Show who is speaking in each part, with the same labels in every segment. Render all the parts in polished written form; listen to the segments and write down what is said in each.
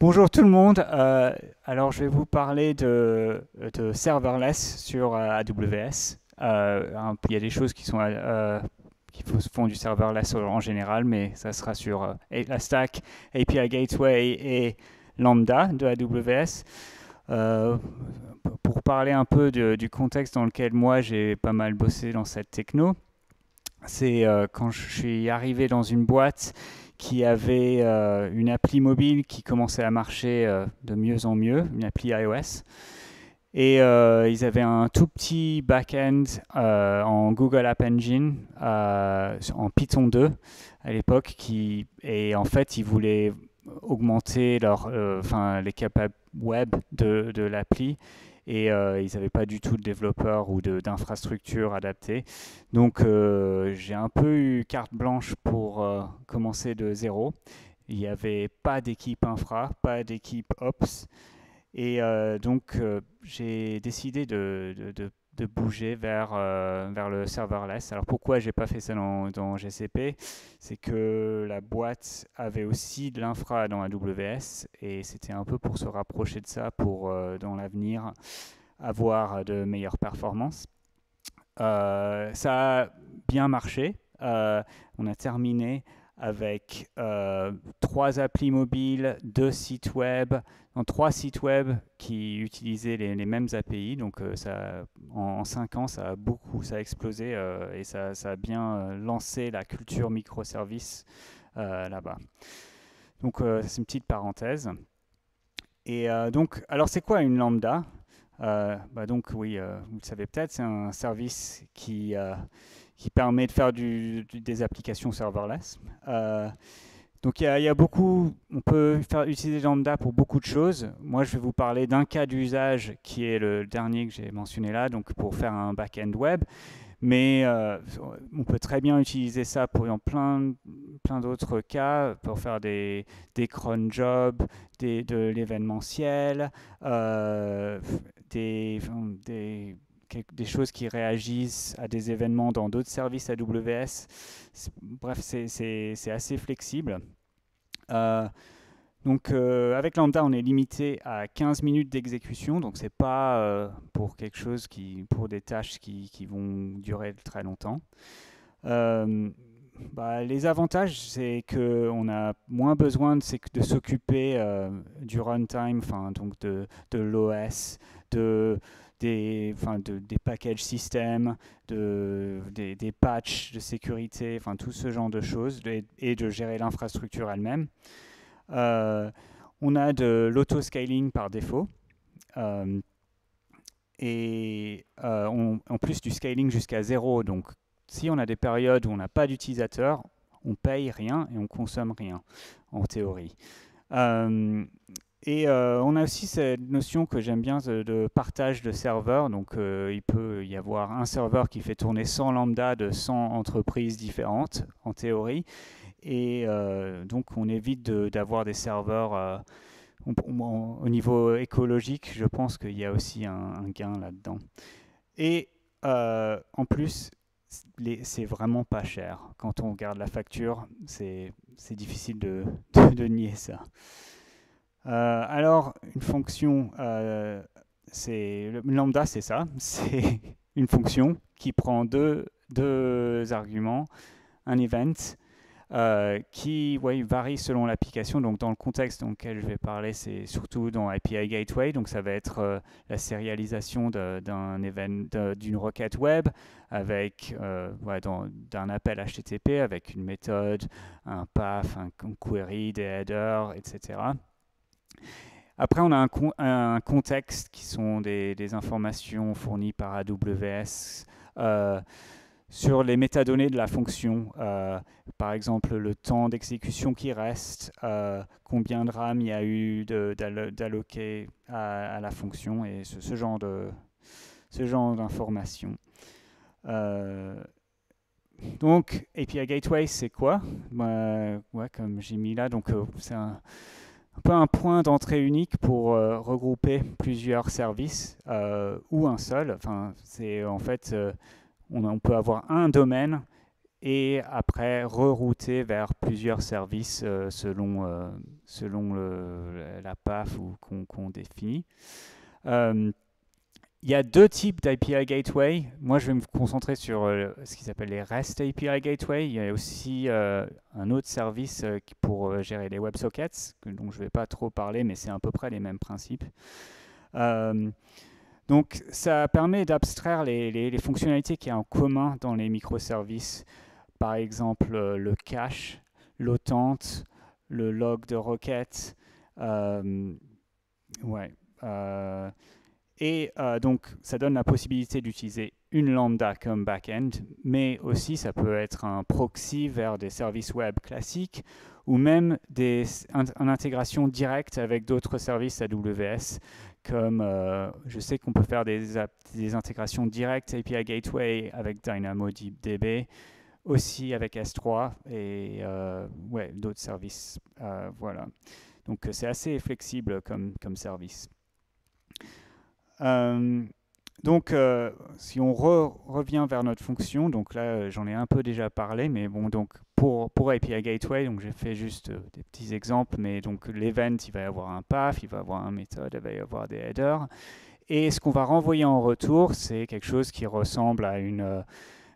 Speaker 1: Bonjour tout le monde. Alors je vais vous parler de serverless sur AWS. Il y a des choses qui sont font du serverless en général, mais ça sera sur la stack API Gateway et Lambda de AWS. Euh, pour parler un peu du contexte dans lequel moi j'ai pas mal bossé dans cette techno, c'est quand je suis arrivé dans une boîte qui avait une appli mobile qui commençait à marcher de mieux en mieux, une appli iOS. Et ils avaient un tout petit back-end en Google App Engine, en Python 2 à l'époque, et en fait, ils voulaient augmenter les capables web de l'appli. Et ils n'avaient pas du tout de développeurs ou d'infrastructures adaptées. Donc j'ai un peu eu carte blanche pour commencer de zéro. Il n'y avait pas d'équipe infra, pas d'équipe ops. Et j'ai décidé de bouger vers le serverless. Alors pourquoi j'ai pas fait ça dans GCP? C'est que la boîte avait aussi de l'infra dans AWS et c'était un peu pour se rapprocher de ça pour dans l'avenir avoir de meilleures performances. Ça a bien marché. On a terminé avec trois applis mobiles, deux sites web, non, trois sites web qui utilisaient les mêmes API. Donc en 5 ans, ça a explosé et ça a bien lancé la culture microservice là-bas. Donc c'est une petite parenthèse. Et alors c'est quoi une lambda? Donc oui, vous le savez peut-être, c'est un service qui permet de faire des applications serverless. Donc il y a beaucoup, on peut utiliser Lambda pour beaucoup de choses. Moi, je vais vous parler d'un cas d'usage qui est le dernier que j'ai mentionné là, donc pour faire un back-end web. Mais on peut très bien utiliser ça dans plein d'autres cas, pour faire des cron jobs, de l'événementiel, des, des choses qui réagissent à des événements dans d'autres services AWS. Bref, c'est assez flexible. Euh, avec Lambda, on est limité à 15 minutes d'exécution, donc c'est pas pour quelque chose pour des tâches qui vont durer très longtemps. Euh, les avantages, c'est qu'on a moins besoin de s'occuper du runtime, donc de l'OS, des package systems, des patchs de sécurité, tout ce genre de choses, et de gérer l'infrastructure elle-même. Euh, on a de l'autoscaling par défaut. euh, en plus du scaling jusqu'à zéro. Donc, si on a des périodes où on n'a pas d'utilisateurs, on paye rien et on consomme rien, en théorie. Euh, on a aussi cette notion que j'aime bien de partage de serveurs. Donc, il peut y avoir un serveur qui fait tourner 100 lambda de 100 entreprises différentes, en théorie. Et donc, on évite d'avoir des serveurs. Au niveau écologique, je pense qu'il y a aussi un gain là-dedans. Et en plus, c'est vraiment pas cher. Quand on regarde la facture, c'est difficile de nier ça. Alors, une fonction, le lambda, c'est ça. C'est une fonction qui prend deux arguments, un event qui varie selon l'application. Donc, dans le contexte dans lequel je vais parler, c'est surtout dans API Gateway. Donc, ça va être la sérialisation d'une requête web avec d'un appel HTTP avec une méthode, un path, un query, des headers, etc. Après, on a un contexte qui sont des informations fournies par AWS. Sur les métadonnées de la fonction, par exemple le temps d'exécution qui reste, combien de RAM il y a eu d'alloqué à la fonction et ce genre d'informations. Euh, donc API Gateway, c'est quoi? Comme j'ai mis là, donc c'est un peu un point d'entrée unique pour regrouper plusieurs services ou un seul. Enfin, c'est en fait on peut avoir un domaine et après rerouter vers plusieurs services selon la path qu'on définit. Il y a deux types d'API Gateway. Moi, je vais me concentrer sur ce qu'ils appellent les REST API Gateway. Il y a aussi un autre service pour gérer les WebSockets, dont je ne vais pas trop parler, mais c'est à peu près les mêmes principes. Donc, ça permet d'abstraire les fonctionnalités qu'il y a en commun dans les microservices. Par exemple, le cache, l'autente, le log de requête. Donc, ça donne la possibilité d'utiliser une lambda comme back-end, mais aussi ça peut être un proxy vers des services web classiques ou même une intégration directe avec d'autres services AWS, comme je sais qu'on peut faire des intégrations directes API Gateway avec DynamoDB, aussi avec S3 et d'autres services. Voilà. Donc, c'est assez flexible comme service. Si on revient vers notre fonction, donc là j'en ai un peu déjà parlé, mais bon, donc pour API Gateway, donc j'ai fait juste des petits exemples, mais donc l'event, il va y avoir un path, il va y avoir un méthode, il va y avoir des headers, et ce qu'on va renvoyer en retour, c'est quelque chose qui ressemble à une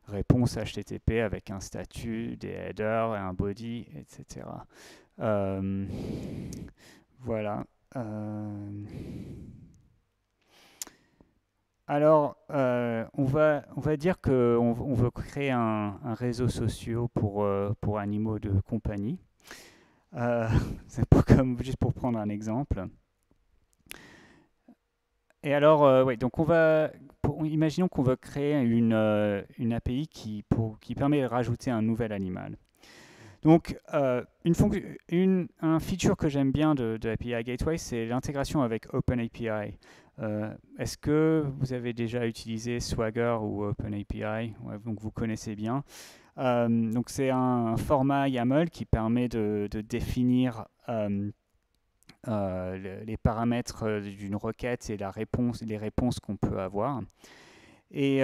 Speaker 1: réponse HTTP avec un statut, des headers, et un body, etc. Voilà. Alors, on va dire qu'on veut créer un réseau social pour animaux de compagnie. C'est juste pour prendre un exemple. Et alors, donc imaginons qu'on veut créer une API qui permet de rajouter un nouvel animal. Donc, un feature que j'aime bien de API Gateway, c'est l'intégration avec OpenAPI. Est-ce que vous avez déjà utilisé Swagger ou OpenAPI? Donc, vous connaissez bien. Donc, c'est un format YAML qui permet de définir les paramètres d'une requête et les réponses qu'on peut avoir. Et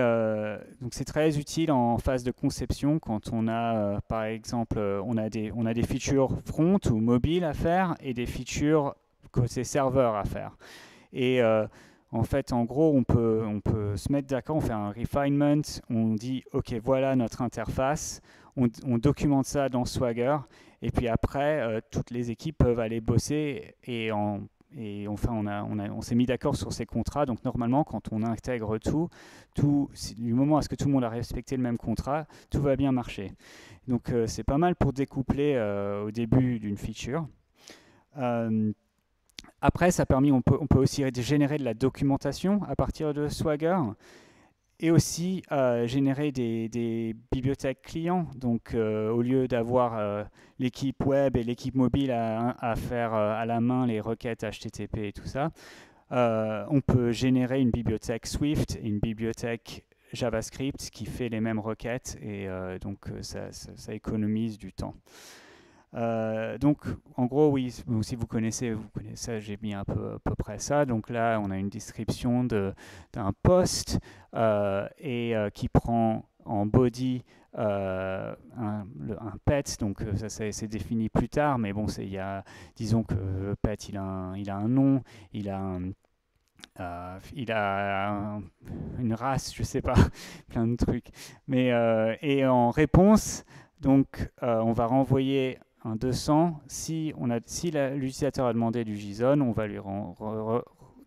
Speaker 1: donc c'est très utile en phase de conception quand on a, par exemple, on a des features front ou mobile à faire et des features côté serveur à faire. Et en fait, en gros, on peut se mettre d'accord, on fait un refinement, on dit, OK, voilà notre interface, on documente ça dans Swagger, et puis après, toutes les équipes peuvent aller bosser et enfin, on s'est mis d'accord sur ces contrats. Donc, normalement, quand on intègre tout du moment à ce que tout le monde a respecté le même contrat, tout va bien marcher. Donc, c'est pas mal pour découpler au début d'une feature. Après, on peut aussi générer de la documentation à partir de Swagger et aussi générer des bibliothèques clients. Donc, au lieu d'avoir l'équipe web et l'équipe mobile à faire à la main les requêtes HTTP et tout ça, on peut générer une bibliothèque Swift et une bibliothèque JavaScript qui fait les mêmes requêtes et donc ça économise du temps. Donc, en gros, oui, si vous connaissez ça, j'ai mis à peu près ça. Donc là, on a une description d'un post qui prend en body un pet. Donc ça, c'est défini plus tard, mais bon, disons que le pet, il a un nom, il a une race, je sais pas, plein de trucs. Mais et en réponse, donc on va renvoyer un 200. Si l'utilisateur a demandé du JSON, on va lui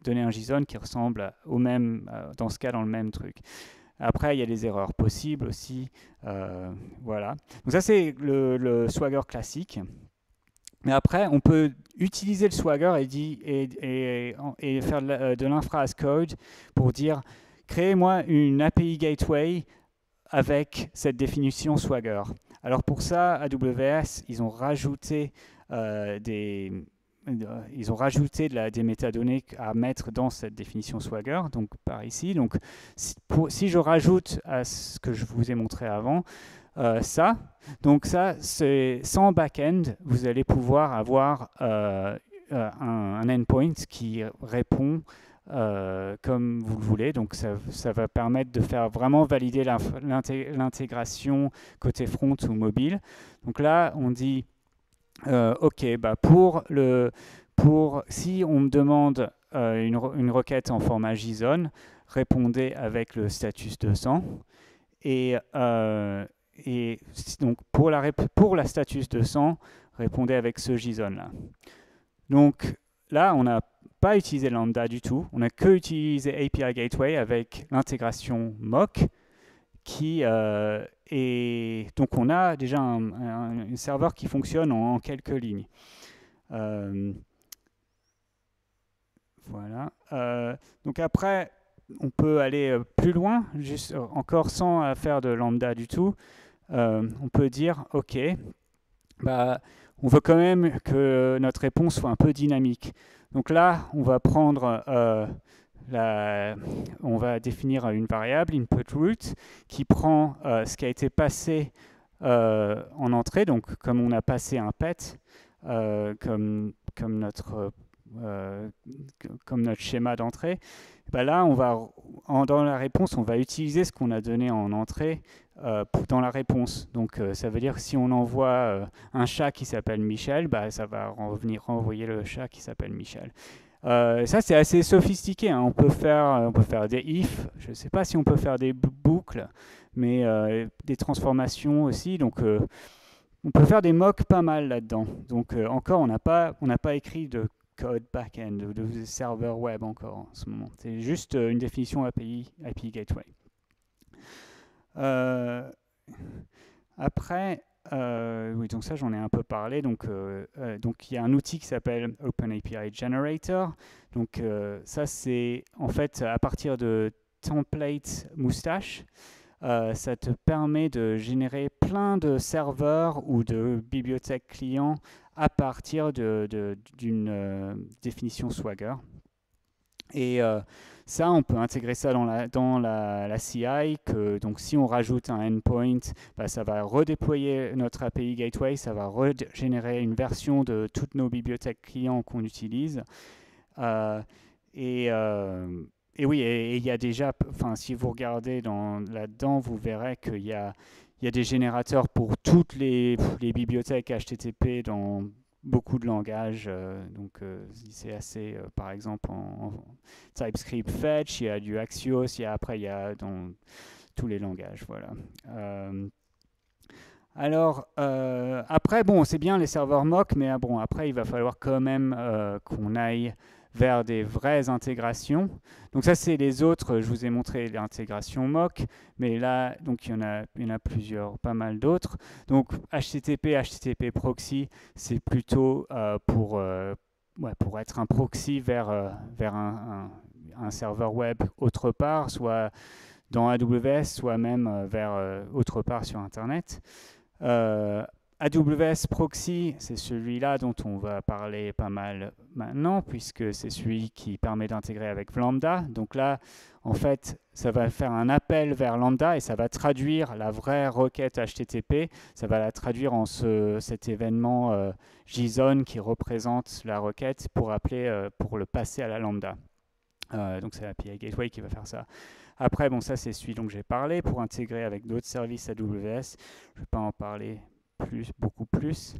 Speaker 1: donner un JSON qui ressemble au même, dans ce cas, dans le même truc. Après, il y a des erreurs possibles aussi. Voilà. Donc ça, c'est le Swagger classique. Mais après, on peut utiliser le Swagger et faire de l'infra as code pour dire créez-moi une API Gateway avec cette définition Swagger. Alors pour ça, AWS, ils ont rajouté des métadonnées à mettre dans cette définition Swagger, donc par ici. Donc si je rajoute à ce que je vous ai montré avant, donc ça, c'est sans back-end, vous allez pouvoir avoir un endpoint qui répond comme vous le voulez. Donc ça va permettre de faire vraiment valider l'intégration côté front ou mobile. Donc là, on dit, OK, bah si on me demande une requête en format JSON, répondez avec le status 200. Et donc pour la status 200, répondez avec ce JSON-là. Donc là, on n'a pas utilisé Lambda du tout, on n'a que utilisé API Gateway avec l'intégration mock et donc on a déjà un serveur qui fonctionne en quelques lignes. Voilà. Donc après, on peut aller plus loin, juste encore sans faire de lambda du tout. On peut dire, OK, bah, on veut quand même que notre réponse soit un peu dynamique. Donc là, on va prendre on va définir une variable, input_root, qui prend ce qui a été passé en entrée. Donc comme on a passé un pet, comme notre schéma d'entrée, bah là, dans la réponse, on va utiliser ce qu'on a donné en entrée dans la réponse. Donc, ça veut dire que si on envoie un chat qui s'appelle Michel, bah, ça va renvoyer le chat qui s'appelle Michel. Ça, c'est assez sophistiqué, hein. On peut faire des if, je ne sais pas si on peut faire des boucles, mais des transformations aussi. Donc, on peut faire des mocks pas mal là-dedans. Donc, encore, on n'a pas écrit de code back-end, de serveur web encore en ce moment. C'est juste une définition API Gateway. Après, oui, donc ça j'en ai un peu parlé. Donc il y a un outil qui s'appelle OpenAPI Generator. Donc ça c'est en fait à partir de template moustache. Ça te permet de générer plein de serveurs ou de bibliothèques clients à partir d'une définition Swagger. Et ça, on peut intégrer ça dans la CI, donc si on rajoute un endpoint, bah, ça va redéployer notre API Gateway, ça va régénérer une version de toutes nos bibliothèques clients qu'on utilise. Et oui, il y a déjà, si vous regardez là-dedans, vous verrez qu'il y a des générateurs pour toutes les bibliothèques HTTP dans beaucoup de langages. Donc, c'est assez, par exemple, en TypeScript Fetch, il y a du Axios, après, il y a dans tous les langages. Voilà. Alors, après, bon, c'est bien les serveurs mock, mais bon, après, il va falloir quand même qu'on aille vers des vraies intégrations. Donc ça, c'est les autres. Je vous ai montré l'intégration mock, mais là, donc il y en a plusieurs, pas mal d'autres. Donc HTTP proxy, c'est plutôt pour être un proxy vers un serveur web autre part, soit dans AWS, soit même vers autre part sur Internet. AWS Proxy, c'est celui-là dont on va parler pas mal maintenant, puisque c'est celui qui permet d'intégrer avec Lambda. Donc là, en fait, ça va faire un appel vers Lambda et ça va traduire la vraie requête HTTP. Ça va la traduire en cet événement JSON qui représente la requête pour le passer à la Lambda. Donc c'est l'API Gateway qui va faire ça. Après, bon, ça c'est celui dont j'ai parlé pour intégrer avec d'autres services AWS. Je ne vais pas en parler beaucoup plus.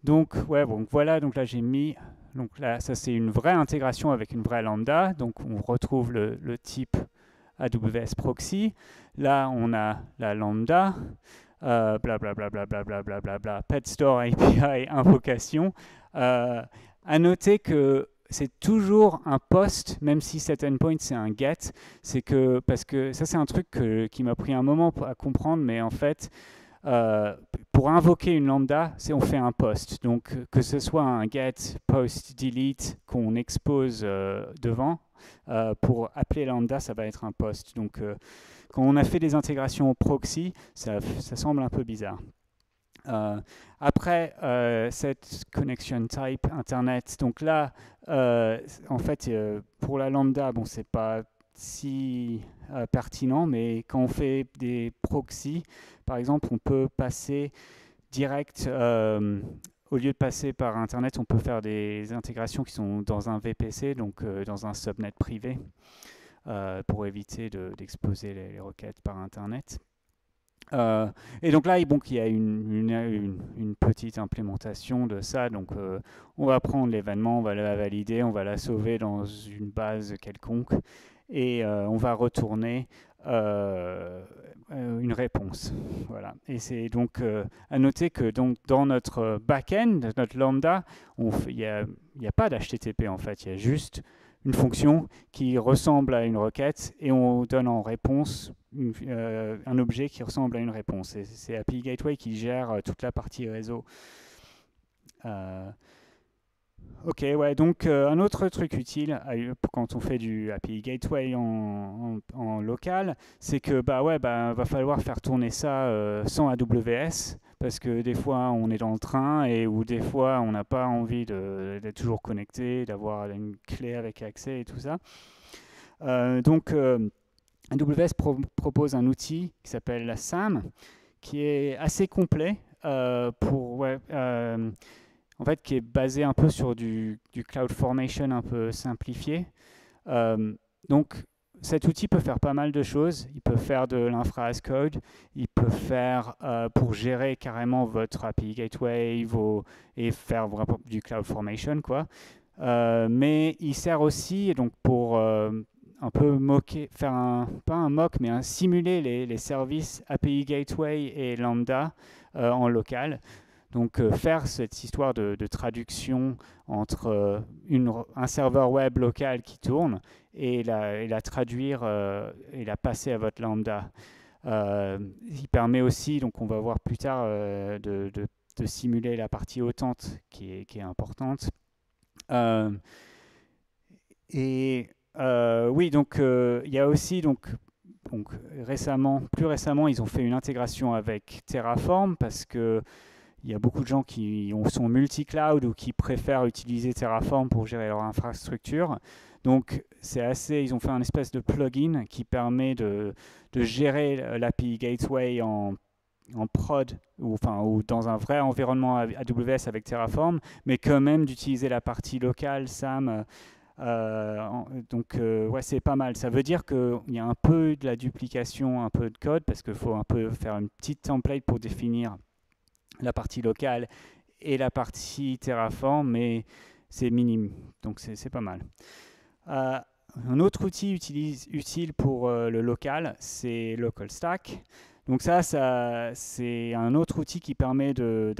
Speaker 1: Donc, ouais, bon, voilà, donc là j'ai mis, donc là, ça c'est une vraie intégration avec une vraie lambda. Donc on retrouve le type AWS Proxy. Là, on a la lambda, blablabla, pet store API invocation. À noter que c'est toujours un post, même si cet endpoint c'est un get. Parce que ça c'est un truc qui m'a pris un moment à comprendre, mais en fait, pour invoquer une lambda, on fait un post. Donc que ce soit un get, post, delete qu'on expose devant, pour appeler lambda, ça va être un post. Donc quand on a fait des intégrations au proxy, ça semble un peu bizarre. Après cette connection type internet, donc là en fait pour la lambda, bon c'est pas si pertinent, mais quand on fait des proxys par exemple, on peut passer direct au lieu de passer par Internet, on peut faire des intégrations qui sont dans un VPC, donc dans un subnet privé, pour éviter d'exposer les requêtes par Internet. Et donc là, donc, il y a une petite implémentation de ça. Donc, on va prendre l'événement, on va la valider, on va la sauver dans une base quelconque et on va retourner une réponse. Voilà. Et c'est donc à noter que donc, dans notre back-end, notre lambda, il n'y a pas d'HTTP en fait, il y a juste une fonction qui ressemble à une requête et on donne en réponse un objet qui ressemble à une réponse. C'est API Gateway qui gère toute la partie réseau. Ok, ouais, donc un autre truc utile quand on fait du API Gateway en local, c'est que va falloir faire tourner ça sans AWS, parce que des fois on est dans le train ou des fois on n'a pas envie d'être toujours connecté, d'avoir une clé avec accès et tout ça. Donc AWS propose un outil qui s'appelle la SAM, qui est assez complet en fait, qui est basé un peu sur du CloudFormation un peu simplifié. Donc, cet outil peut faire pas mal de choses. Il peut faire de l'infra as code, il peut faire pour gérer carrément votre API Gateway et faire vraiment du CloudFormation, quoi. Mais il sert aussi donc pour un peu pas un mock, mais simuler les services API Gateway et Lambda en local. Donc faire cette histoire de traduction entre un serveur web local qui tourne et la traduire et la passer à votre Lambda. Il permet aussi, donc on va voir plus tard, de simuler la partie hautante qui est importante. Oui, donc il y a aussi donc plus récemment, ils ont fait une intégration avec Terraform parce que il y a beaucoup de gens qui sont multi-cloud ou qui préfèrent utiliser Terraform pour gérer leur infrastructure. Donc, ils ont fait un espèce de plugin qui permet de gérer l'API Gateway en prod ou dans un vrai environnement AWS avec Terraform, mais quand même d'utiliser la partie locale SAM. Ouais, c'est pas mal. Ça veut dire qu'il y a un peu de la duplication, un peu de code, parce qu'il faut un peu faire une petite template pour définir la partie locale et la partie Terraform, mais c'est minime, donc c'est pas mal. Un autre outil utile pour le local, c'est LocalStack. Donc ça c'est un autre outil qui permet de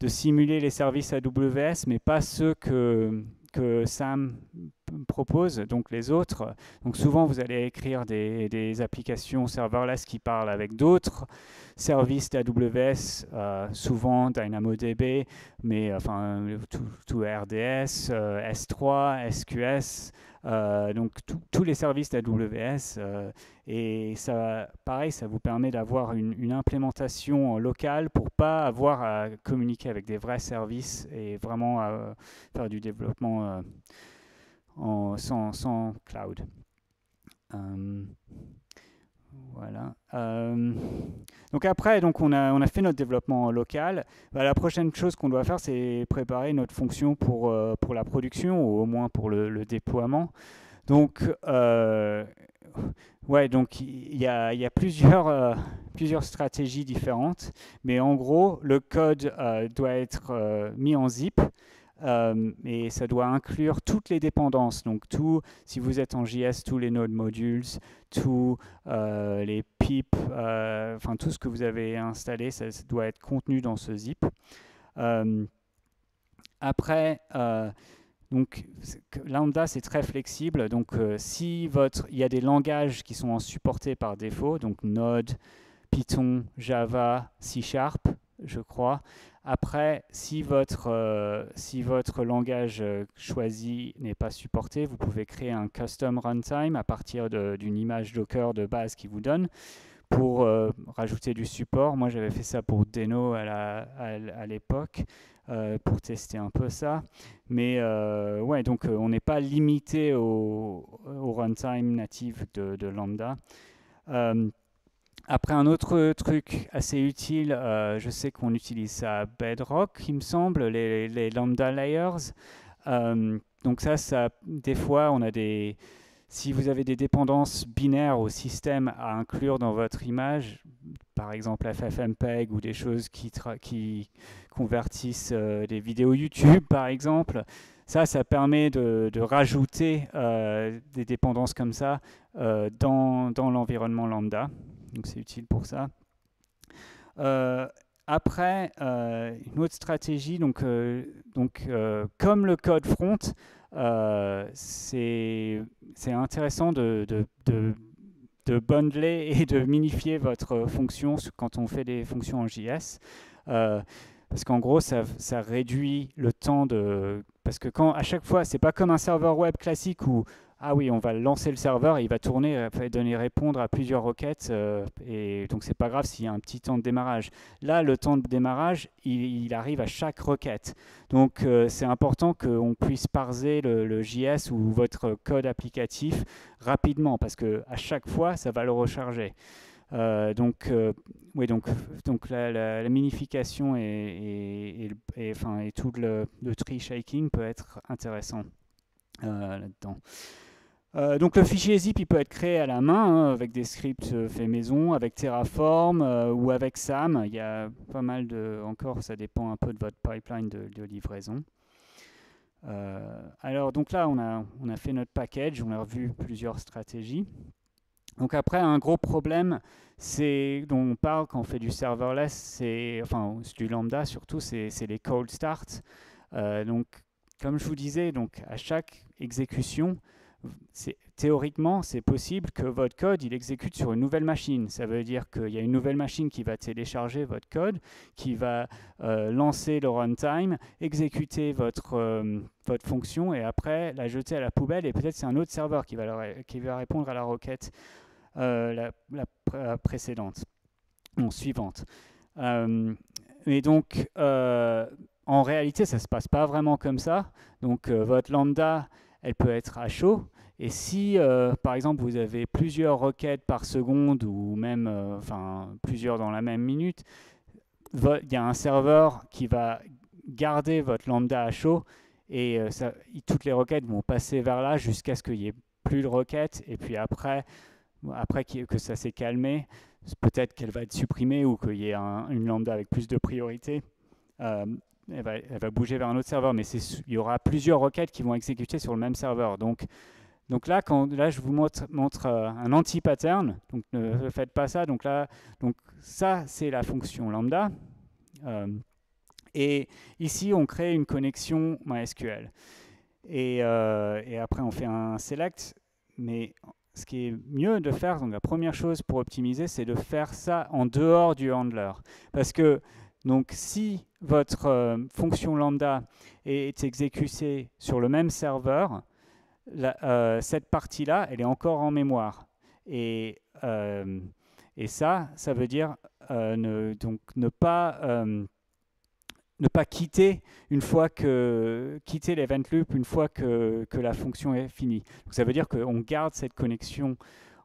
Speaker 1: simuler les services AWS, mais pas ceux que SAM propose, donc les autres. Donc souvent, vous allez écrire des applications serverless qui parlent avec d'autres services d'AWS, souvent DynamoDB, mais enfin tout RDS, S3, SQS, donc tous les services d'AWS. Et ça, pareil, ça vous permet d'avoir une implémentation locale pour pas avoir à communiquer avec des vrais services et vraiment faire du développement sans cloud. Voilà. Donc après, on a fait notre développement local. La prochaine chose qu'on doit faire, c'est préparer notre fonction pour la production, ou au moins pour le déploiement. Donc, ouais, donc il y a plusieurs stratégies différentes, mais en gros, le code doit être mis en zip. Et ça doit inclure toutes les dépendances. Donc si vous êtes en JS, tous les node modules, tous les pips, enfin tout ce que vous avez installé, ça doit être contenu dans ce zip. Après, donc Lambda c'est très flexible. Donc il y a des langages qui sont supportés par défaut, donc Node, Python, Java, C#, je crois. Après, si votre langage choisi n'est pas supporté, vous pouvez créer un custom runtime à partir d'une image Docker de base qui vous donne pour rajouter du support. Moi, j'avais fait ça pour Deno à l'époque pour tester un peu ça. Mais ouais, donc on n'est pas limité au runtime natif de Lambda. Après, un autre truc assez utile, je sais qu'on utilise ça à Bedrock, il me semble, les lambda layers. Donc des fois, on a si vous avez des dépendances binaires au système à inclure dans votre image, par exemple FFmpeg ou des choses qui convertissent des vidéos YouTube, par exemple, ça permet de rajouter des dépendances comme ça dans l'environnement lambda. Donc c'est utile pour ça. Euh, Après, une autre stratégie, comme le code front, c'est intéressant de bundler et de minifier votre fonction quand on fait des fonctions en JS. Parce qu'en gros, ça réduit le temps de... Parce que à chaque fois, c'est pas comme un serveur web classique où, ah oui, on va lancer le serveur et il va tourner, répondre à plusieurs requêtes, et donc c'est pas grave s'il y a un petit temps de démarrage. Là, le temps de démarrage, il arrive à chaque requête. Donc c'est important qu'on puisse parser le JS ou votre code applicatif rapidement, parce que à chaque fois, ça va le recharger. Oui, donc la minification et tout le tree shaking peut être intéressant là-dedans. Donc le fichier zip, il peut être créé à la main hein, avec des scripts faits maison, avec Terraform ou avec SAM. Il y a pas mal encore, ça dépend un peu de votre pipeline de livraison. Alors donc là, on a fait notre package, on a revu plusieurs stratégies. Donc après, un gros problème, dont on parle quand on fait du serverless, enfin du lambda surtout, c'est les cold starts. Donc comme je vous disais, donc à chaque exécution, théoriquement, c'est possible que votre code il exécute sur une nouvelle machine. Ça veut dire qu'il y a une nouvelle machine qui va télécharger votre code, qui va lancer le runtime, exécuter votre fonction et après la jeter à la poubelle. Et peut-être c'est un autre serveur qui va répondre à la requête précédente, non, suivante. Et donc, en réalité, ça ne se passe pas vraiment comme ça. Donc, votre lambda, elle peut être à chaud. Et si, par exemple, vous avez plusieurs requêtes par seconde ou même plusieurs dans la même minute, il y a un serveur qui va garder votre lambda à chaud et toutes les requêtes vont passer vers là jusqu'à ce qu'il n'y ait plus de requêtes. Et puis après que ça s'est calmé, peut-être qu'elle va être supprimée ou qu'il y ait une lambda avec plus de priorité. Elle va bouger vers un autre serveur, mais il y aura plusieurs requêtes qui vont exécuter sur le même serveur. Donc là, je vous montre un anti-pattern, donc ne faites pas ça. Donc ça, c'est la fonction lambda. Et ici, on crée une connexion MySQL. Et après, on fait un select. Mais ce qui est mieux de faire, donc la première chose pour optimiser, c'est de faire ça en dehors du handler. Parce que donc, si votre fonction lambda est exécutée sur le même serveur, cette partie-là, elle est encore en mémoire. Et ça veut dire ne pas quitter l'event loop une fois que la fonction est finie. Donc, ça veut dire qu'on garde cette connexion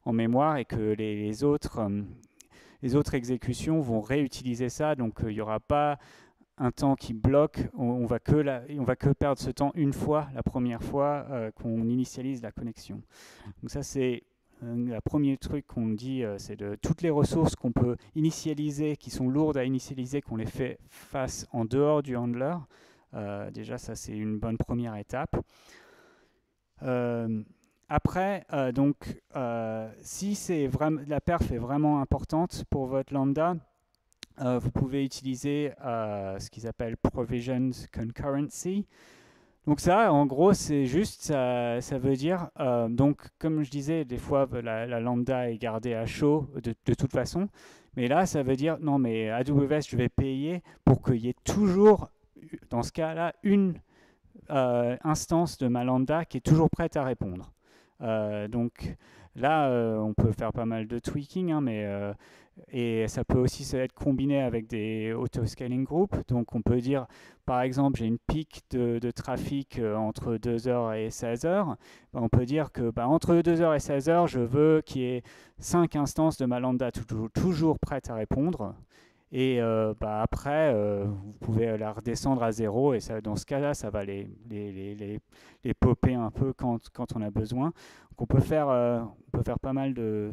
Speaker 1: en mémoire et que les autres exécutions vont réutiliser ça. Donc, il n'y aura pas un temps qui bloque. On va que perdre ce temps une fois, la première fois qu'on initialise la connexion. Donc ça, c'est le premier truc qu'on dit, c'est de toutes les ressources qu'on peut initialiser, qui sont lourdes à initialiser, qu'on les fait face en dehors du handler. Déjà, ça, c'est une bonne première étape. Après, si la perf est vraiment importante pour votre lambda, vous pouvez utiliser ce qu'ils appellent Provisioned Concurrency. Donc ça, en gros, c'est juste, ça veut dire, donc comme je disais, des fois la lambda est gardée à chaud de toute façon, mais là, ça veut dire, non mais AWS, je vais payer pour qu'il y ait toujours, dans ce cas-là, une instance de ma lambda qui est toujours prête à répondre. Donc Là, on peut faire pas mal de tweaking, hein, et ça peut aussi être combiné avec des auto-scaling groups. Donc on peut dire, par exemple, j'ai une pic de trafic entre 2h et 16h. Ben, on peut dire que entre 2h et 16h, je veux qu'il y ait 5 instances de ma lambda toujours prêtes à répondre. Et après, vous pouvez la redescendre à 0 et ça, dans ce cas-là, ça va les popper un peu quand on a besoin. Donc on peut faire pas mal de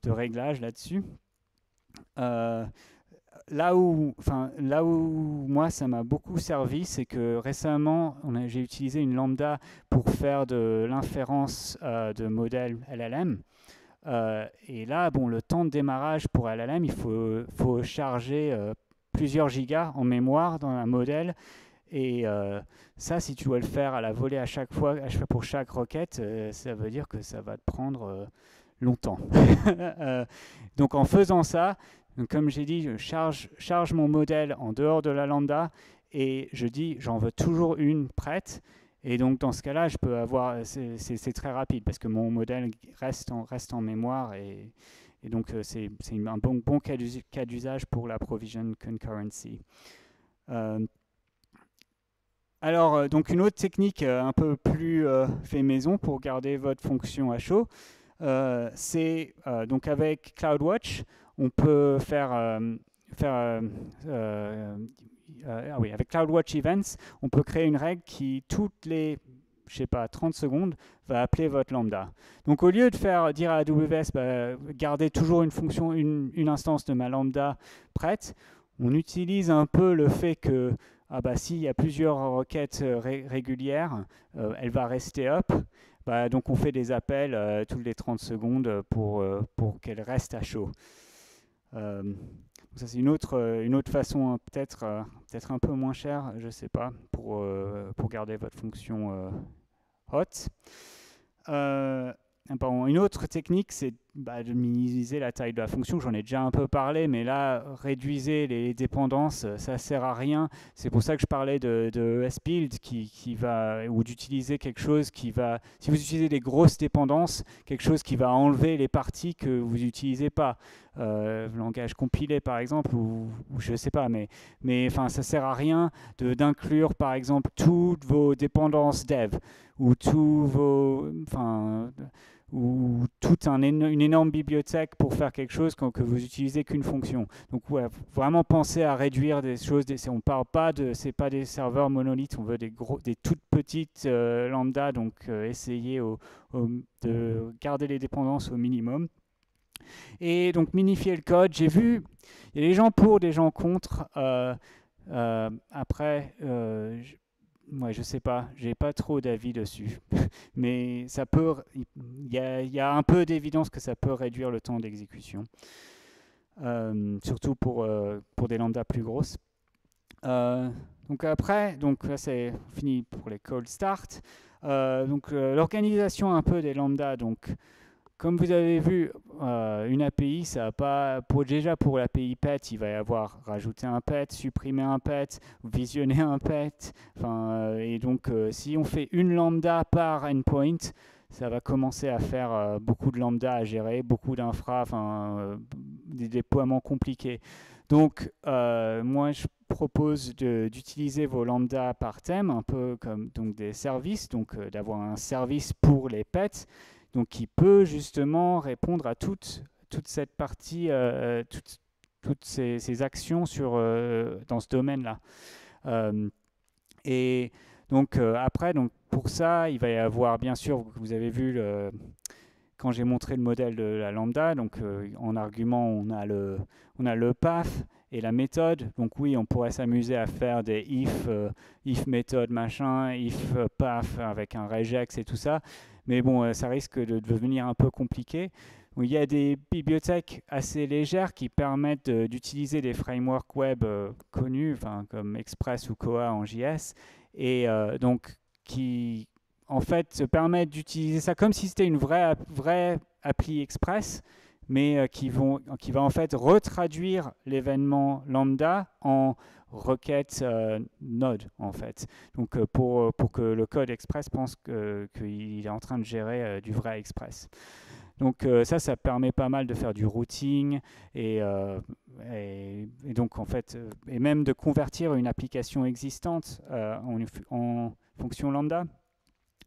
Speaker 1: réglages là-dessus. Euh, là où moi ça m'a beaucoup servi, c'est que récemment j'ai utilisé une lambda pour faire de l'inférence de modèles LLM. Et là, bon, le temps de démarrage pour LLM, faut charger plusieurs gigas en mémoire dans un modèle. Et ça, si tu dois le faire à la volée à chaque fois, pour chaque requête, ça veut dire que ça va te prendre longtemps. Donc en faisant ça, donc comme j'ai dit, je charge mon modèle en dehors de la lambda et je dis j'en veux toujours une prête. Et donc dans ce cas-là, je peux avoir, c'est très rapide parce que mon modèle reste en mémoire et donc c'est un bon cas d'usage pour la provision concurrency. Alors, donc une autre technique un peu plus fait maison pour garder votre fonction à chaud, c'est donc avec CloudWatch, on peut avec CloudWatch Events, on peut créer une règle qui, toutes les, je sais pas, 30 secondes, va appeler votre lambda. Donc au lieu de dire à AWS, garder toujours une fonction, une instance de ma lambda prête, on utilise un peu le fait que s'il y a plusieurs requêtes régulières, elle va rester up. Donc on fait des appels toutes les 30 secondes pour qu'elle reste à chaud. Ça c'est une autre façon peut-être un peu moins chère, je sais pas, pour garder votre fonction hot. Une autre technique, c'est de minimiser la taille de la fonction. J'en ai déjà un peu parlé, mais là, réduisez les dépendances, ça sert à rien. C'est pour ça que je parlais de ES-Build ou d'utiliser quelque chose qui va, si vous utilisez des grosses dépendances, quelque chose qui va enlever les parties que vous n'utilisez pas. Langage compilé par exemple, ou je sais pas, mais enfin, ça sert à rien d'inclure par exemple toutes vos dépendances dev ou ou toute une énorme bibliothèque pour faire quelque chose que vous utilisez qu'une fonction. Donc ouais, vraiment penser à réduire des choses. On parle pas c'est pas des serveurs monolithes, on veut des toutes petites lambda. Donc essayez de garder les dépendances au minimum. Et donc minifier le code. J'ai vu, il y a des gens pour, des gens contre. Après, moi, je sais pas, j'ai pas trop d'avis dessus, mais il y a un peu d'évidence que ça peut réduire le temps d'exécution, surtout pour des lambdas plus grosses. Donc après, là c'est fini pour les cold start. L'organisation un peu des lambdas, donc comme vous avez vu, une API, ça va pas. Déjà pour l'API PET, il va y avoir rajouter un PET, supprimer un PET, visionner un PET. Et donc, si on fait une lambda par endpoint, ça va commencer à faire beaucoup de lambda à gérer, beaucoup d'infra, des déploiements compliqués. Donc, moi, je propose d'utiliser vos lambda par thème, un peu comme donc des services, donc d'avoir un service pour les PET. Donc, qui peut justement répondre à toute cette partie, toutes ces actions dans ce domaine-là. Et donc, après, pour ça, il va y avoir, bien sûr, vous avez vu quand j'ai montré le modèle de la lambda, donc en argument, on a le path et la méthode. Donc oui, on pourrait s'amuser à faire des if méthode machin, if path avec un regex et tout ça. Mais bon, ça risque de devenir un peu compliqué. Il y a des bibliothèques assez légères qui permettent d'utiliser des frameworks web connus, comme Express ou Koa en JS, et donc qui en fait se permettent d'utiliser ça comme si c'était une vraie appli Express, mais qui va en fait retraduire l'événement lambda en requête node en fait. Donc pour que le code Express pense qu'il est en train de gérer du vrai Express. Donc ça permet pas mal de faire du routing et donc en fait, et même de convertir une application existante en fonction lambda.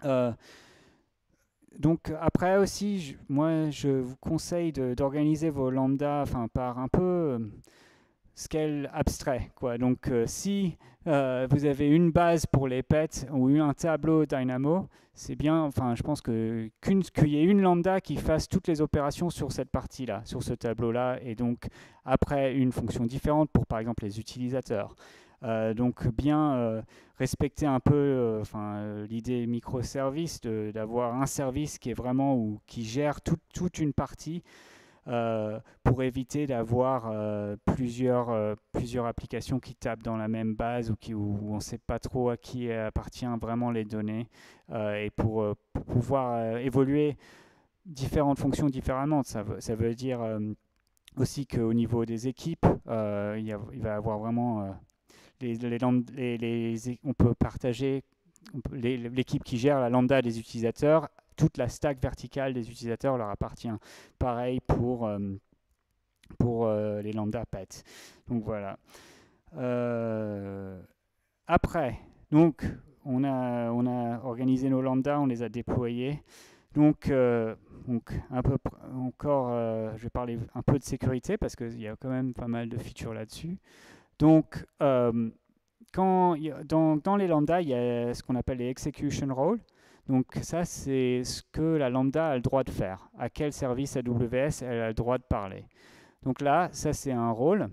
Speaker 1: Euh, donc après aussi, moi je vous conseille d'organiser vos lambda par un peu scale abstrait, quoi. Donc si vous avez une base pour les pets ou un tableau Dynamo, c'est bien, je pense qu'il y ait une lambda qui fasse toutes les opérations sur cette partie-là, sur ce tableau-là, et donc après une fonction différente pour par exemple les utilisateurs. Donc bien respecter un peu l'idée microservice, d'avoir un service qui est vraiment ou qui gère toute une partie pour éviter d'avoir plusieurs applications qui tapent dans la même base où on ne sait pas trop à qui appartient vraiment les données et pour pouvoir évoluer différentes fonctions différemment. Ça veut dire aussi qu'au niveau des équipes, il va y avoir vraiment on peut partager l'équipe qui gère la lambda des utilisateurs, toute la stack verticale des utilisateurs leur appartient. Pareil pour les lambda pets. Donc voilà. Après, donc on a organisé nos lambda, on les a déployés. Donc un peu encore, je vais parler un peu de sécurité parce qu'il y a quand même pas mal de features là-dessus. Donc dans les lambda, il y a ce qu'on appelle les execution roles. Donc ça, c'est ce que la lambda a le droit de faire. À quel service AWS elle a le droit de parler. Donc là, ça c'est un rôle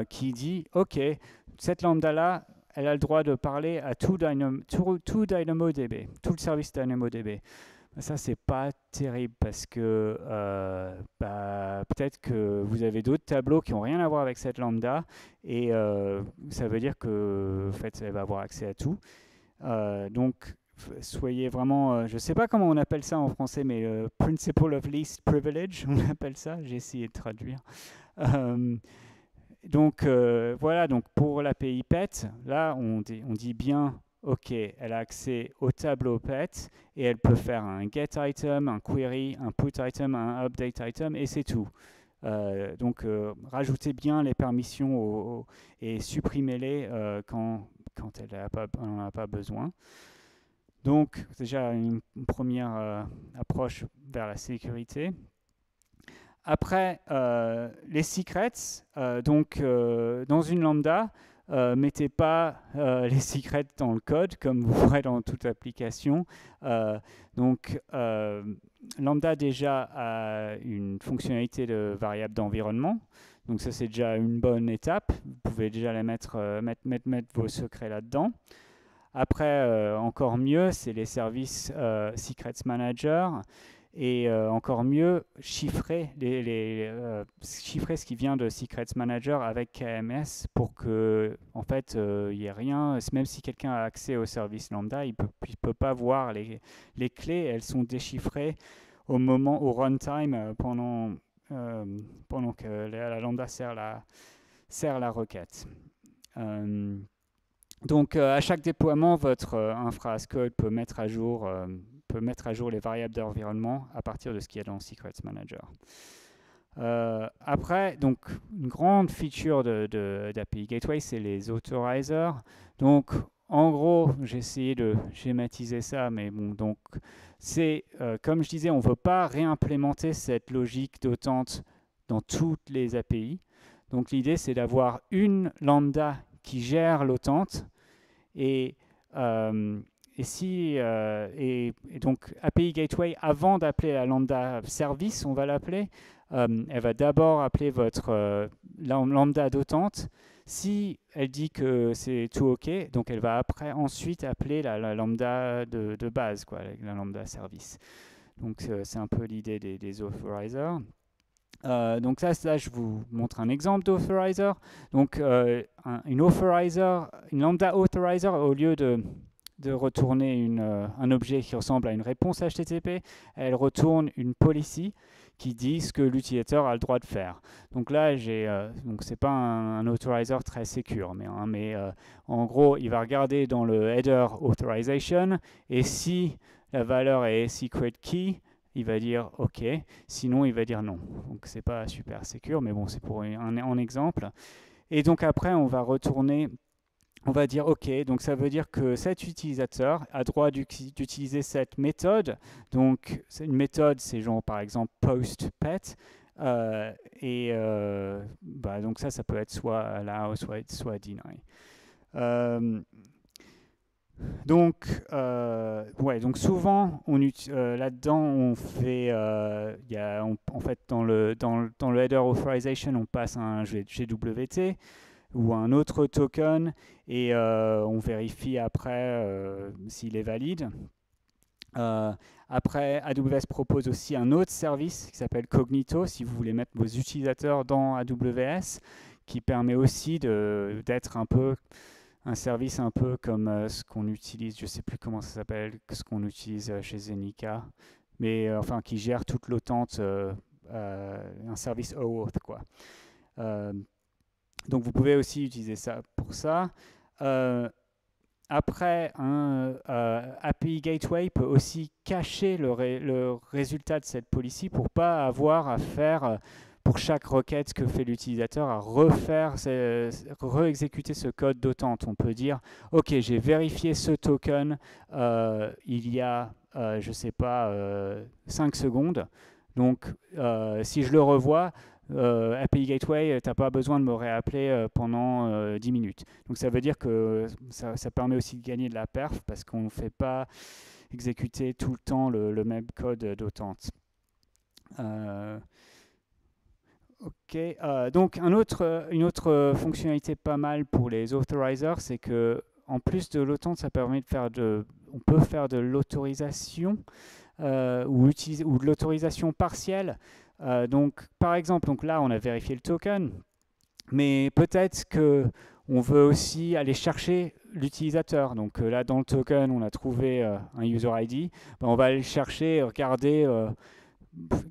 Speaker 1: qui dit, OK, cette lambda-là, elle a le droit de parler à tout DynamoDB, tout le service DynamoDB. Ça, c'est pas terrible parce que peut-être que vous avez d'autres tableaux qui n'ont rien à voir avec cette lambda et ça veut dire que en fait, elle va avoir accès à tout. Donc, soyez vraiment, je ne sais pas comment on appelle ça en français, mais principle of least privilege, on appelle ça. J'ai essayé de traduire. Donc voilà, donc pour l'API PET, là on dit bien, ok, elle a accès au tableau PET et elle peut faire un get item, un query, un put item, un update item et c'est tout. Donc rajoutez bien les permissions et supprimez-les quand elle n'en a pas besoin. Donc déjà une première approche vers la sécurité. Après, les secrets, dans une lambda, mettez pas les secrets dans le code comme vous ferez dans toute application. Lambda déjà a une fonctionnalité de variable d'environnement. Donc ça, c'est déjà une bonne étape. Vous pouvez déjà mettre vos secrets là-dedans. Après, encore mieux, c'est les services Secrets Manager. Et encore mieux, chiffrer ce qui vient de Secrets Manager avec KMS pour que, en fait, il n'y ait rien. Même si quelqu'un a accès au service lambda, il peut pas voir les clés. Elles sont déchiffrées au runtime pendant que la lambda sert la requête. Donc, à chaque déploiement, votre infra as code peut mettre à jour les variables d'environnement à partir de ce qu'il y a dans Secrets Manager. Après, donc, une grande feature d'API Gateway, c'est les authorizers. Donc, en gros, j'ai essayé de schématiser ça, mais bon, donc, c'est, comme je disais, on ne veut pas réimplémenter cette logique d'autant dans toutes les API. Donc, l'idée, c'est d'avoir une lambda qui gère l'autante et donc API Gateway, avant d'appeler la lambda service, on va l'appeler, elle va d'abord appeler votre lambda d'autante. Si elle dit que c'est tout OK, donc elle va ensuite appeler la lambda de base, quoi, la lambda service. Donc c'est un peu l'idée des authorizers. Donc ça, je vous montre un exemple d'authorizer. Donc une lambda authorizer, au lieu de retourner un objet qui ressemble à une réponse HTTP, elle retourne une policy qui dit ce que l'utilisateur a le droit de faire. Donc là, donc c'est pas un authorizer très secure, mais en gros, il va regarder dans le header authorization et si la valeur est secret key, il va dire OK, sinon il va dire non. Donc c'est pas super secure, mais bon, c'est pour un exemple. Et donc après, on va retourner, on va dire OK, donc ça veut dire que cet utilisateur a droit d'utiliser cette méthode. Donc une méthode, c'est genre par exemple post-pet. Donc ça peut être soit allow, soit deny. Donc souvent, là-dedans, on fait, en fait, dans le header authorization, on passe un GWT ou un autre token et on vérifie après s'il est valide. Après, AWS propose aussi un autre service qui s'appelle Cognito, si vous voulez mettre vos utilisateurs dans AWS, qui permet aussi d'être un service un peu comme ce qu'on utilise, je ne sais plus comment ça s'appelle, ce qu'on utilise chez Zenica, mais enfin qui gère toute l'autente, un service OAuth quoi. Donc vous pouvez aussi utiliser ça pour ça. Après, un API Gateway peut aussi cacher le résultat de cette policy pour ne pas avoir à faire, pour chaque requête que fait l'utilisateur, à re-exécuter ce code d'autante. On peut dire, OK, j'ai vérifié ce token il y a, je ne sais pas, 5 secondes. Donc, si je le revois, API Gateway, tu n'as pas besoin de me réappeler pendant 10 minutes. Donc ça veut dire que ça permet aussi de gagner de la perf parce qu'on ne fait pas exécuter tout le temps le même code d'autante. OK. Donc une autre fonctionnalité pas mal pour les authorizers, c'est que en plus de l'autante, ça permet on peut faire de l'autorisation ou de l'autorisation partielle. Donc, par exemple, là, on a vérifié le token, mais peut-être que on veut aussi aller chercher l'utilisateur. Donc là, dans le token, on a trouvé un user ID. Ben, on va aller chercher, regarder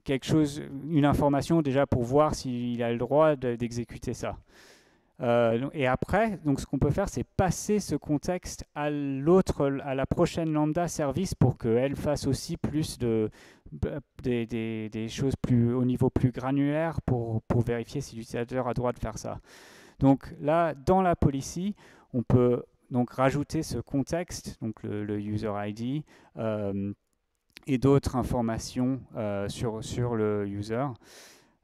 Speaker 1: quelque chose, une information déjà pour voir s'il a le droit d'exécuter ça. Et après, donc ce qu'on peut faire, c'est passer ce contexte à la prochaine lambda service pour qu'elle fasse aussi plus des choses au niveau plus granulaire pour vérifier si l'utilisateur a le droit de faire ça. Donc là, dans la policy, on peut donc rajouter ce contexte, donc le user ID, et d'autres informations sur le user.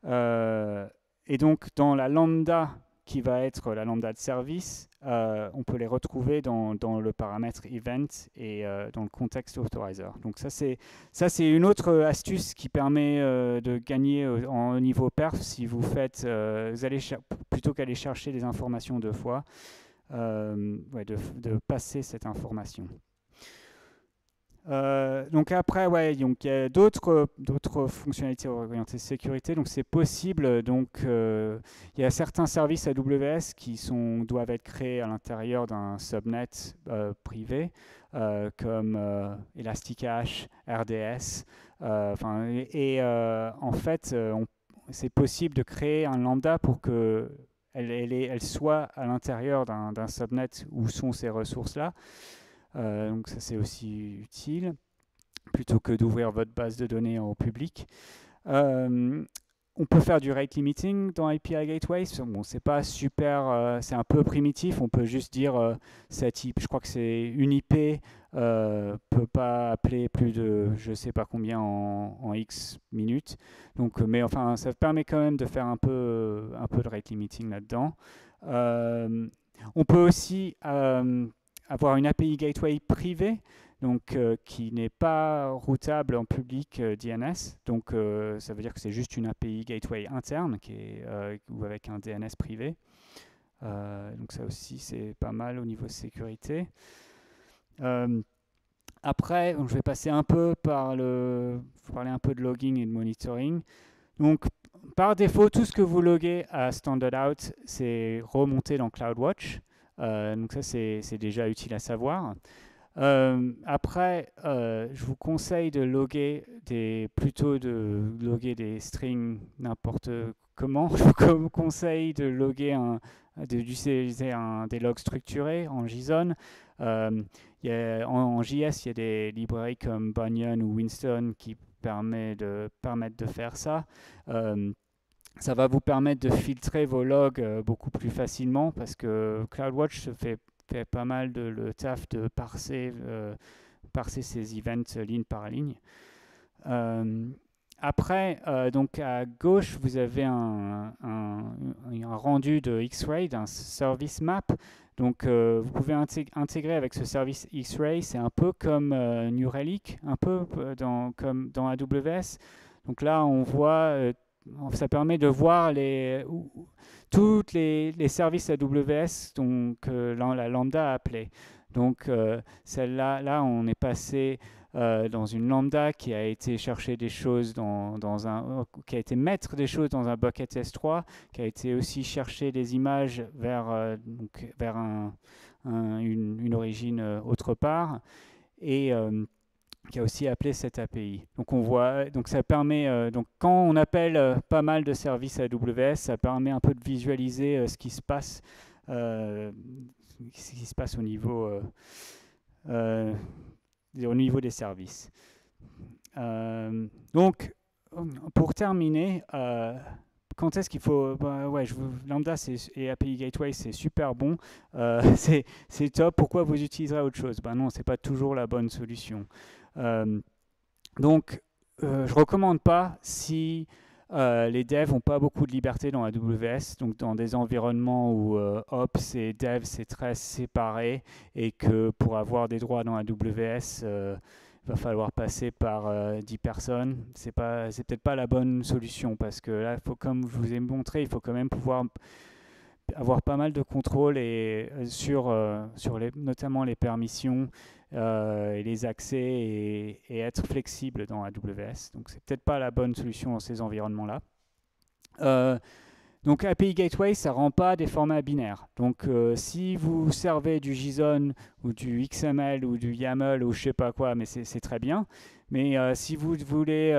Speaker 1: Et donc dans la lambda qui va être la lambda de service, on peut les retrouver dans le paramètre event et dans le contexte authorizer. Donc ça c'est une autre astuce qui permet de gagner au niveau perf si vous faites, vous allez plutôt qu'aller chercher des informations deux fois, de passer cette information. Donc après, donc il y a d'autres fonctionnalités orientées sécurité. Donc c'est possible. Donc il y a certains services AWS qui doivent être créés à l'intérieur d'un subnet privé, comme Elasticache, RDS. En fait, c'est possible de créer un lambda pour que elle soit à l'intérieur d'un subnet où sont ces ressources-là. Donc ça c'est aussi utile plutôt que d'ouvrir votre base de données au public. On peut faire du rate limiting dans API Gateway. Bon, c'est pas super, c'est un peu primitif. On peut juste dire je crois que c'est une IP peut pas appeler plus de je sais pas combien en X minutes. Donc, mais enfin, ça permet quand même de faire un peu de rate limiting là-dedans. On peut aussi avoir une API Gateway privée, donc qui n'est pas routable en public DNS. Donc ça veut dire que c'est juste une API Gateway interne ou avec un DNS privé. Donc ça aussi c'est pas mal au niveau sécurité. Après, je vais passer un peu parler un peu de logging et de monitoring. Donc par défaut, tout ce que vous loguez à Standard Out, c'est remonté dans CloudWatch. Donc ça c'est déjà utile à savoir. Après, je vous conseille de loguer plutôt de loguer des strings n'importe comment. Je vous conseille de loguer d'utiliser des logs structurés en JSON. En JS, il y a des librairies comme Bunyan ou Winston qui permettre de faire ça. Ça va vous permettre de filtrer vos logs beaucoup plus facilement parce que CloudWatch fait pas mal le taf de parser ces events ligne par ligne. Après, donc à gauche, vous avez un rendu de X-Ray, d'un service map. Donc, vous pouvez intégrer avec ce service X-Ray. C'est un peu comme New Relic, un peu comme dans AWS. Donc là, on voit, ça permet de voir tous les services AWS que la Lambda a appelés. Donc, celle-là, on est passé dans une lambda qui a été chercher des choses qui a été mettre des choses dans un bucket S3, qui a été aussi chercher des images vers une origine autre part, et qui a aussi appelé cette API. Donc on voit, donc ça permet, donc quand on appelle pas mal de services AWS, ça permet un peu de visualiser ce qui se passe au niveau des services. Donc, pour terminer, quand est-ce qu'il faut... Lambda et API Gateway, c'est super bon. C'est top. Pourquoi vous utiliserez autre chose? Non, ce n'est pas toujours la bonne solution. Donc, je ne recommande pas si les devs n'ont pas beaucoup de liberté dans AWS, donc dans des environnements où Ops et Dev c'est très séparé et que pour avoir des droits dans AWS, il va falloir passer par 10 personnes. C'est peut-être pas la bonne solution parce que là, comme je vous ai montré, il faut quand même pouvoir avoir pas mal de contrôle sur notamment les permissions et les accès et être flexible dans AWS. Donc c'est peut-être pas la bonne solution dans ces environnements-là. Donc API Gateway, ça ne rend pas des formats binaires. Donc si vous servez du JSON ou du XML ou du YAML ou je ne sais pas quoi, mais c'est très bien. Mais si vous voulez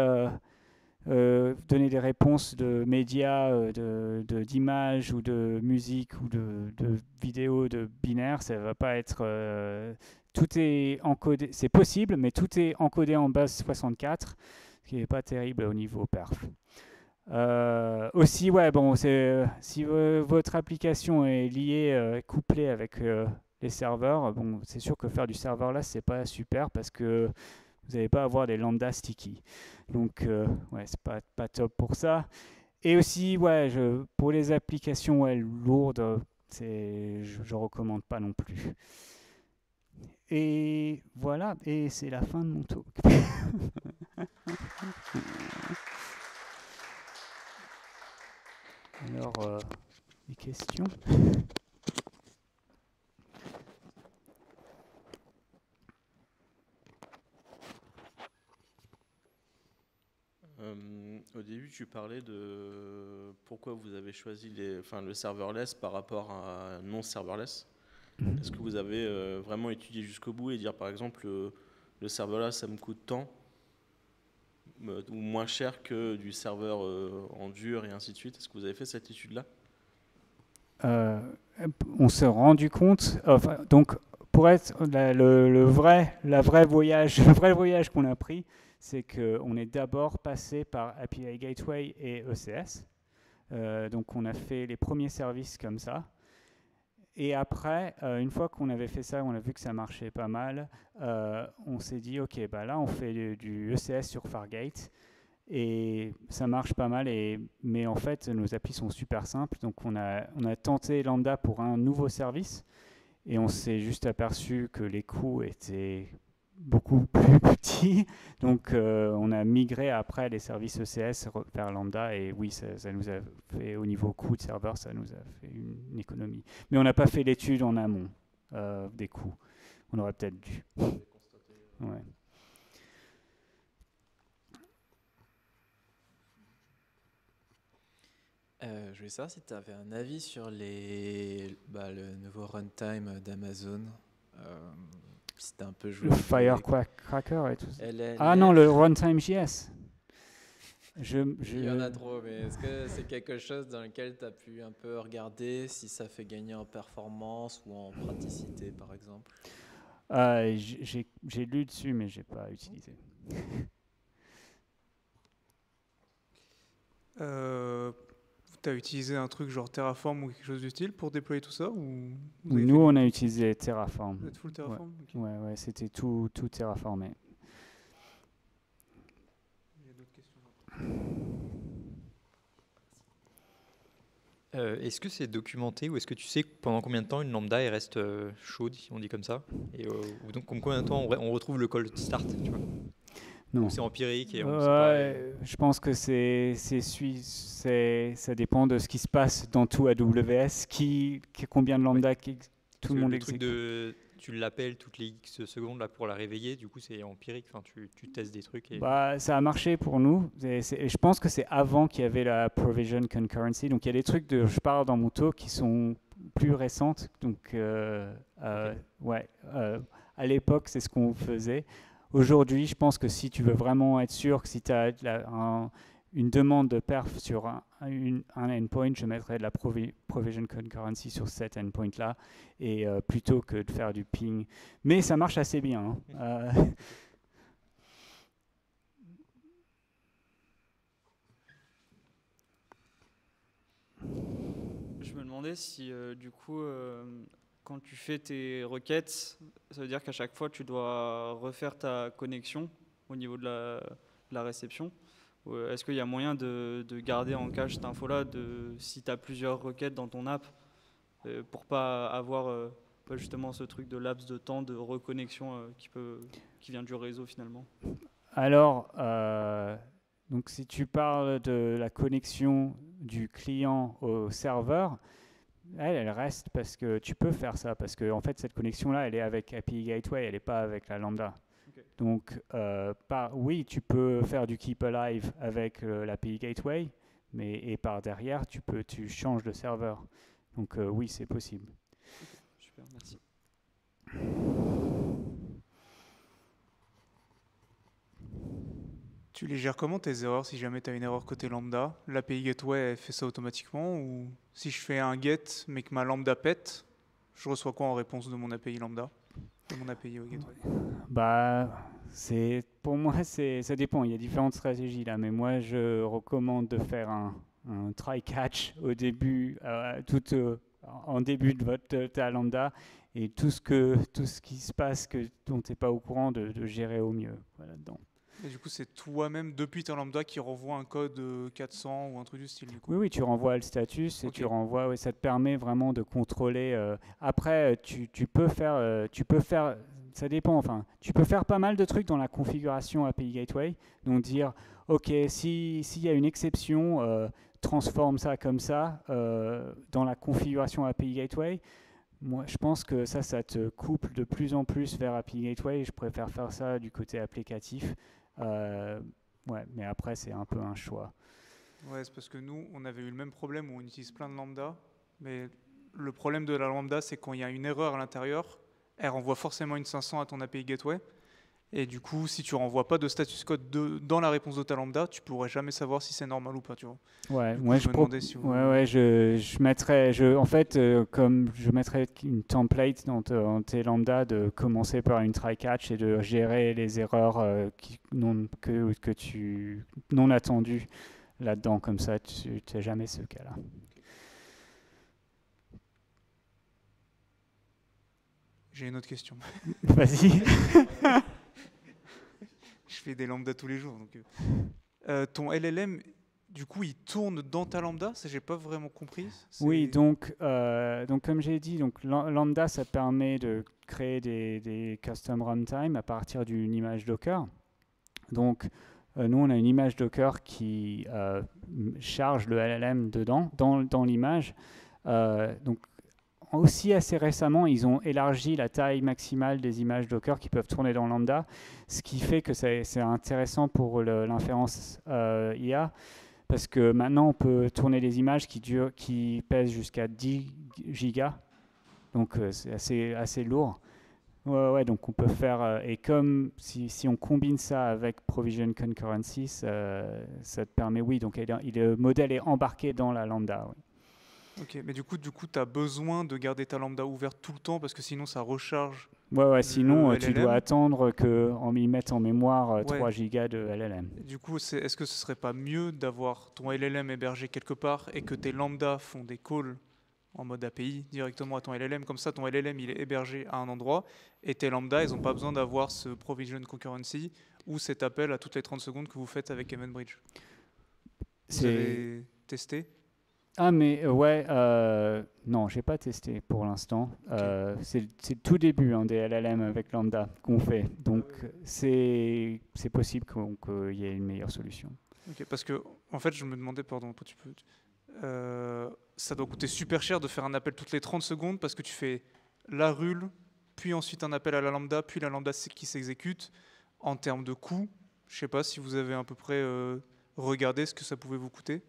Speaker 1: donner des réponses de médias, d'images ou de musique ou de vidéos de binaire, ça va pas être... tout est encodé, c'est possible, mais tout est encodé en base 64, ce qui n'est pas terrible au niveau perf. Aussi, si votre application est liée, couplée avec les serveurs, c'est sûr que faire du serverless, c'est pas super parce que vous n'allez pas avoir des lambda sticky. Donc, c'est pas top pour ça. Et aussi, pour les applications lourdes, je recommande pas non plus. Et voilà, et c'est la fin de mon talk. Alors, des questions?
Speaker 2: Au début, tu parlais de pourquoi vous avez choisi le serverless par rapport à non serverless. Est-ce que vous avez vraiment étudié jusqu'au bout et dire par exemple le serverless ça me coûte tant ou moins cher que du serveur en dur et ainsi de suite? Est-ce que vous avez fait cette étude-là?
Speaker 1: On s'est rendu compte, donc pour être le vrai voyage qu'on a pris, c'est qu'on est d'abord passé par API Gateway et ECS. Donc on a fait les premiers services comme ça. Et après, une fois qu'on avait fait ça, on a vu que ça marchait pas mal, on s'est dit, OK, là on fait du ECS sur Fargate. Et ça marche pas mal, mais en fait, nos applis sont super simples. Donc, on a tenté Lambda pour un nouveau service et on s'est juste aperçu que les coûts étaient beaucoup plus petits. Donc, on a migré après les services ECS vers Lambda et oui, ça nous a fait, au niveau coût de serveur, ça nous a fait une économie. Mais on n'a pas fait l'étude en amont des coûts. On aurait peut-être dû. Ouais.
Speaker 3: Je voulais savoir si tu avais un avis sur le nouveau runtime d'Amazon. Si tu un peu joué.
Speaker 1: Le Firecracker et tout ça.
Speaker 3: LLF.
Speaker 1: Ah non, le runtime JS.
Speaker 3: Il y en a trop, mais est-ce que c'est quelque chose dans lequel tu as pu un peu regarder si ça fait gagner en performance ou en praticité, par exemple?
Speaker 1: J'ai lu dessus, mais j'ai pas utilisé.
Speaker 4: Tu as utilisé un truc genre Terraform ou quelque chose du style pour déployer tout ça ou
Speaker 1: Nous, on a utilisé Terraform.
Speaker 4: Vous êtes full Terraform?
Speaker 1: Ouais,
Speaker 4: Okay.
Speaker 1: ouais, c'était tout terraformé.
Speaker 4: Il y a d'autres questions?
Speaker 5: Est-ce que c'est documenté ou est-ce que tu sais pendant combien de temps une lambda elle reste chaude, si on dit comme ça, et ou donc combien de temps on retrouve le cold start, tu vois?
Speaker 1: Non.
Speaker 5: C'est empirique et
Speaker 1: je pense que ça dépend de ce qui se passe dans tout AWS, combien de lambda tout le monde exécute.
Speaker 5: Tu l'appelles toutes les X secondes là, pour la réveiller, du coup c'est empirique, enfin, tu testes des trucs.
Speaker 1: Ça a marché pour nous, et je pense que c'est avant qu'il y avait la provision concurrency, donc il y a des trucs de je parle dans mon talk qui sont plus récentes, donc à l'époque c'est ce qu'on faisait. Aujourd'hui, je pense que si tu veux vraiment être sûr que si tu as une demande de perf sur un endpoint, je mettrais de la provision concurrency sur cet endpoint-là, et plutôt que de faire du ping. Mais ça marche assez bien. Hein.
Speaker 6: Je me demandais si, du coup, quand tu fais tes requêtes, ça veut dire qu'à chaque fois, tu dois refaire ta connexion au niveau de la réception. Est-ce qu'il y a moyen de garder en cache cette info-là si tu as plusieurs requêtes dans ton app pour pas avoir justement ce truc de laps de temps de reconnexion qui vient du réseau finalement?
Speaker 1: Alors, donc si tu parles de la connexion du client au serveur, elle reste parce que tu peux faire ça, parce que en fait cette connexion-là, elle est avec API Gateway, elle n'est pas avec la Lambda. Okay. Donc, oui, tu peux faire du keep alive avec l'API Gateway, et par derrière, tu changes de serveur. Donc, oui, c'est possible.
Speaker 6: Okay. Super, merci.
Speaker 4: Tu les gères comment tes erreurs si jamais tu as une erreur côté lambda? L'API Gateway elle fait ça automatiquement, ou si je fais un get mais que ma lambda pète, je reçois quoi en réponse de mon API lambda, de mon API au Gateway?
Speaker 1: Pour moi, ça dépend. Il y a différentes stratégies là, mais moi je recommande de faire un try catch au début, en début de ta lambda, et tout ce qui se passe dont tu n'es pas au courant de gérer au mieux là-dedans.
Speaker 4: Et du coup, c'est toi-même, depuis ta lambda, qui renvoie un code 400 ou un truc du style, du coup?
Speaker 1: Oui, tu renvoies le status, et tu renvoies, ça te permet vraiment de contrôler. Après, tu peux faire, ça dépend, enfin, tu peux faire pas mal de trucs dans la configuration API Gateway, donc dire, OK, s'il y a une exception, transforme ça comme ça dans la configuration API Gateway. Moi, je pense que ça te couple de plus en plus vers API Gateway. Je préfère faire ça du côté applicatif. Mais après, c'est un peu un choix.
Speaker 4: Ouais, c'est parce que nous, on avait eu le même problème où on utilise plein de lambda. Mais le problème de la lambda, c'est quand il y a une erreur à l'intérieur, elle renvoie forcément une 500 à ton API Gateway. Et du coup, si tu renvoies pas de status code dans la réponse de ta lambda, tu pourrais jamais savoir si c'est normal ou pas, tu vois.
Speaker 1: Ouais,
Speaker 4: coup,
Speaker 1: moi je mettrais, en fait, comme je mettrais une template dans tes lambda de commencer par une try catch et de gérer les erreurs non attendues là-dedans, comme ça, tu n'as jamais ce cas-là.
Speaker 4: J'ai une autre question.
Speaker 1: Vas-y.
Speaker 4: Je fais des lambda tous les jours. Donc, ton LLM, du coup, il tourne dans ta lambda? Ça, j'ai pas vraiment compris.
Speaker 1: Oui, donc comme j'ai dit, donc lambda, ça permet de créer des custom runtime à partir d'une image Docker. Donc, nous, on a une image Docker qui charge le LLM dedans, dans l'image. Donc, aussi assez récemment, ils ont élargi la taille maximale des images Docker qui peuvent tourner dans Lambda, ce qui fait que c'est intéressant pour l'inférence IA, parce que maintenant on peut tourner des images qui pèsent jusqu'à 10 gigas, donc c'est assez lourd. Ouais, donc on peut faire, et comme si on combine ça avec Provision Concurrency, ça te permet, oui, donc le modèle est embarqué dans la Lambda. Oui.
Speaker 4: Ok, mais du coup, tu as besoin de garder ta lambda ouverte tout le temps parce que sinon ça recharge.
Speaker 1: Ouais, sinon
Speaker 4: le
Speaker 1: tu
Speaker 4: LLM.
Speaker 1: dois attendre qu'on y mette en mémoire
Speaker 4: Ouais.
Speaker 1: 3 gigas de LLM.
Speaker 4: Du coup, est-ce que ce serait pas mieux d'avoir ton LLM hébergé quelque part et que tes lambda font des calls en mode API directement à ton LLM? Comme ça, ton LLM il est hébergé à un endroit et tes lambda, ils n'ont pas besoin d'avoir ce provision concurrency ou cet appel à toutes les 30 secondes que vous faites avec EventBridge. Vous avez testé?
Speaker 1: Ah mais ouais, non, j'ai pas testé pour l'instant. C'est le tout début des LLM avec Lambda qu'on fait, donc c'est possible qu'il y ait une meilleure solution.
Speaker 4: Ok, parce que en fait, je me demandais, pardon, toi, ça doit coûter super cher de faire un appel toutes les 30 secondes parce que tu fais la rule, puis ensuite un appel à la lambda, puis la lambda qui s'exécute. En termes de coût, je sais pas si vous avez à peu près regardé ce que ça pouvait vous coûter.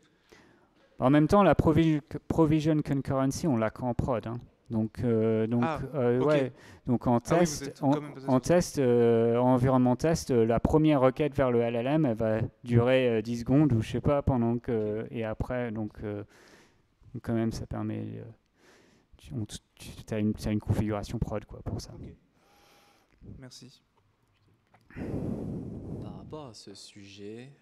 Speaker 1: En même temps, la provision concurrency, on l'a qu'en prod. Hein. Donc ouais. Donc en test, en environnement test, la première requête vers le LLM, elle va durer 10 secondes ou je sais pas pendant que et après donc quand même ça permet tu as une configuration prod quoi pour ça.
Speaker 4: Okay. Merci.
Speaker 3: Par rapport à ce sujet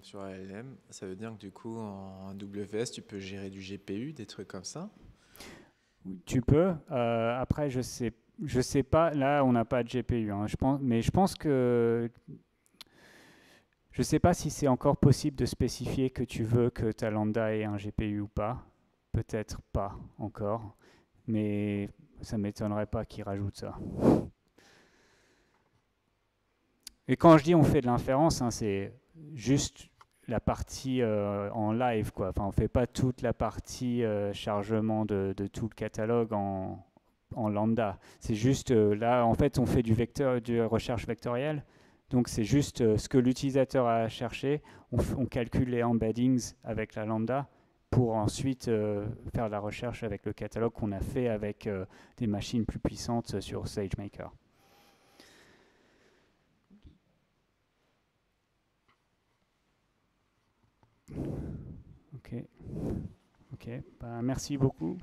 Speaker 3: sur LLM, ça veut dire que du coup en AWS tu peux gérer du GPU, des trucs comme ça?
Speaker 1: Tu peux. Après, je sais pas. Là, on n'a pas de GPU. Hein, mais je pense que je sais pas si c'est encore possible de spécifier que tu veux que ta lambda ait un GPU ou pas. Peut-être pas encore, mais ça m'étonnerait pas qu'ils rajoutent ça. Et quand je dis on fait de l'inférence, hein, c'est juste la partie en live, quoi. Enfin, on fait pas toute la partie chargement de tout le catalogue en lambda. C'est juste là, en fait, on fait du recherche vectorielle. Donc, c'est juste ce que l'utilisateur a cherché. On calcule les embeddings avec la lambda pour ensuite faire la recherche avec le catalogue qu'on a fait avec des machines plus puissantes sur SageMaker. Ok. Bah, merci beaucoup.